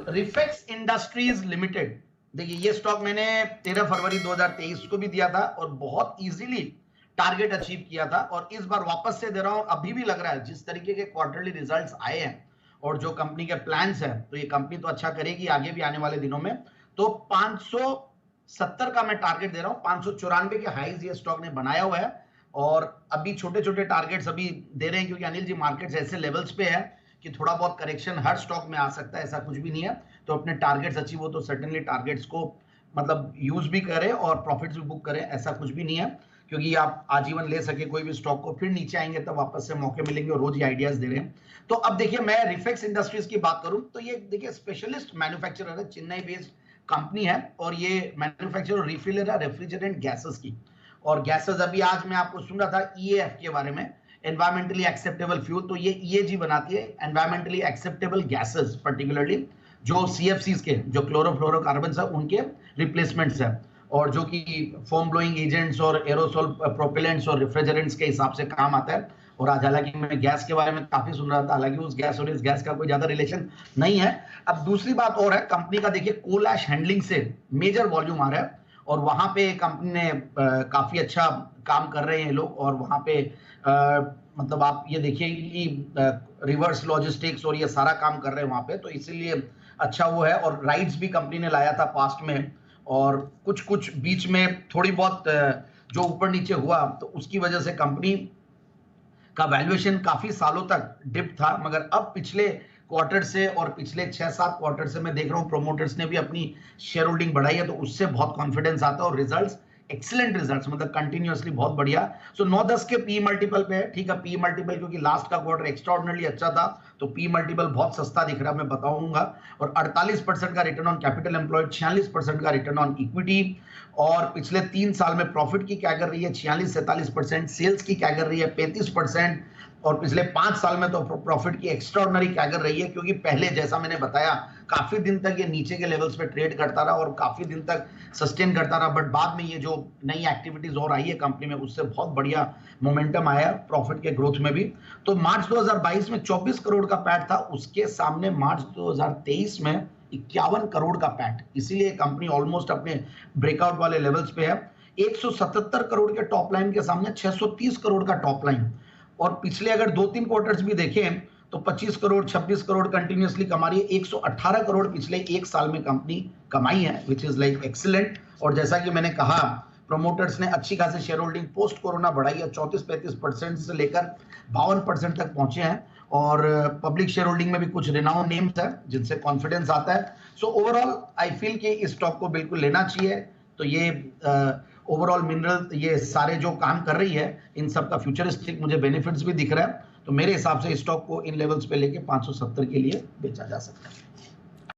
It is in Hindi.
रिफेक्स इंडस्ट्रीज लिमिटेड, देखिए ये स्टॉक मैंने 13 फरवरी 2023 को भी दिया था और बहुत इजीली टारगेट अचीव किया था, और इस बार वापस से दे रहा हूं। अभी भी लग रहा है जिस तरीके के क्वार्टरली रिजल्ट्स आए हैं और जो कंपनी के प्लान्स हैं, तो ये कंपनी तो अच्छा करेगी आगे भी आने वाले दिनों में। तो 570 का मैं टारगेट दे रहा हूं। 594 के हाईज ये स्टॉक ने बनाया हुआ है, और अभी छोटे छोटे टारगेट्स अभी दे रहे हैं, क्योंकि अनिल जी मार्केट्स ऐसे लेवल्स पे है कि थोड़ा बहुत करेक्शन हर स्टॉक में आ सकता है, ऐसा कुछ भी नहीं है। तो अपने टारगेट्स अचीव हो तो सर्टेनली टारगेट्स को मतलब यूज भी करें और प्रॉफिट्स भी बुक करें, ऐसा कुछ भी नहीं है, क्योंकि आप आजीवन ले सके कोई भी स्टॉक को, फिर नीचे आएंगे तब वापस से मौके मिलेंगे, और रोज ये आइडियाज दे रहे हैं। तो अब देखिए, मैं रिफेक्स इंडस्ट्रीज की बात करूं तो ये देखिए स्पेशलिस्ट मैन्युफैक्चरर है, चेन्नई बेस्ड कंपनी है, और ये मैन्युफैक्चर रिफिलर है रेफ्रिजरेंट गैसेस की। और गैसेस, अभी आज मैं आपको सुन रहा था ईएएफ के बारे में, एनवायरमेंटली एक्सेप्टेबल फ्यूल, तो ये ईएजी बनाती है, एनवायरमेंटली एक्सेप्टेबल गैसेस, पर्टिकुलरली जो सीएफसीज के, जो क्लोरोफ्लोरोकार्बन्स है, उनके रिप्लेसमेंट्स है, और जो कि फोम ब्लोइंग एजेंट्स और एरोसोल प्रोपेलेंट्स और रेफ्रिजरेंट्स के हिसाब से काम आता है। और आज हालांकि मैं गैस के बारे में काफी सुन रहा था, हालांकि उस गैस और इस गैस का कोई ज्यादा रिलेशन नहीं है। अब दूसरी बात और है, कंपनी का देखिए कोल ऐश हैंडलिंग से मेजर वॉल्यूम आ रहा है, और वहां पे कंपनी ने काफी अच्छा काम कर रहे हैं लोग, और वहां पे मतलब आप ये देखिए कि रिवर्स लॉजिस्टिक्स और ये सारा काम कर रहे हैं वहां पे, तो इसीलिए अच्छा वो है। और राइड्स भी कंपनी ने लाया था पास्ट में, और कुछ कुछ बीच में थोड़ी बहुत जो ऊपर नीचे हुआ, तो उसकी वजह से कंपनी का वैल्यूएशन काफी सालों तक डिप था, मगर अब पिछले क्वार्टर से और पिछले 6-7 क्वार्टर से मैं देख रहा हूं प्रोमोटर्स ने भी अपनी शेयर होल्डिंग बढ़ाई है, तो उससे बहुत कॉन्फिडेंस आता है, और रिजल्ट्स एक्सीलेंट रिजल्ट्स, मतलब कंटिन्यूअसली बहुत बढ़िया। सो 9-10 के पी मल्टीपल पे है, ठीक है, पी मल्टीपल, क्योंकि लास्ट का क्वार्टर एक्स्ट्राऑर्डिनरी अच्छा था, तो पी मल्टीपल बहुत सस्ता दिख रहा है, मैं बताऊंगा। और 48% का रिटर्न ऑन कैपिटल एम्प्लॉयड, 46% का रिटर्न ऑन इक्विटी, और पिछले 3 साल में प्रॉफिट की क्या कर रही है 46-47%, सेल्स की क्या कर रही है 35%, और पिछले 5 साल में तो प्रॉफिट की एक्स्ट्राऑर्डिनरी कैगर रही है, क्योंकि पहले जैसा मैंने बताया काफी दिन तक ये नीचे के लेवल्स पे ट्रेड करता रहा और काफी दिन तक सस्टेन करता रहा, बट बाद में ये जो नई एक्टिविटीज और आई है कंपनी में, उससे बहुत बढ़िया मोमेंटम आया प्रॉफिट के ग्रोथ में भी। तो मार्च 2022 में 24 करोड़ का पैट था, उसके सामने मार्च 2023 में 51 करोड़ का पैट, इसीलिए कंपनी ऑलमोस्ट अपने ब्रेकआउट वाले लेवल्स पे है। 177 करोड़ के टॉप लाइन के सामने 630 करोड़ का टॉप लाइन, और पिछले अगर 2-3 क्वार्टर्स भी देखें तो 25 करोड़ 26 करोड़ कंटिन्यूअसली कमा रही है। 118 करोड़ पिछले 1 साल में कंपनी कमाई है, विच इज लाइक एक्सीलेंट। और जैसा कि मैंने कहा, प्रोमोटर्स ने अच्छी खासी शेयर होल्डिंग पोस्ट कोरोना बढ़ाई है, 34-35% से लेकर 52% तक पहुंचे हैं, और पब्लिक शेयर होल्डिंग में भी कुछ रिनाउंड नेम्स है जिनसे कॉन्फिडेंस आता है। सो ओवरऑल आई फील कि इस स्टॉक को बिल्कुल लेना चाहिए। तो ये ओवरऑल मिनरल ये सारे जो काम कर रही है, इन सब का फ्यूचरिस्टिक मुझे बेनिफिट्स भी दिख रहा है, तो मेरे हिसाब से स्टॉक को इन लेवल्स पे लेके 570 के लिए बेचा जा सकता है।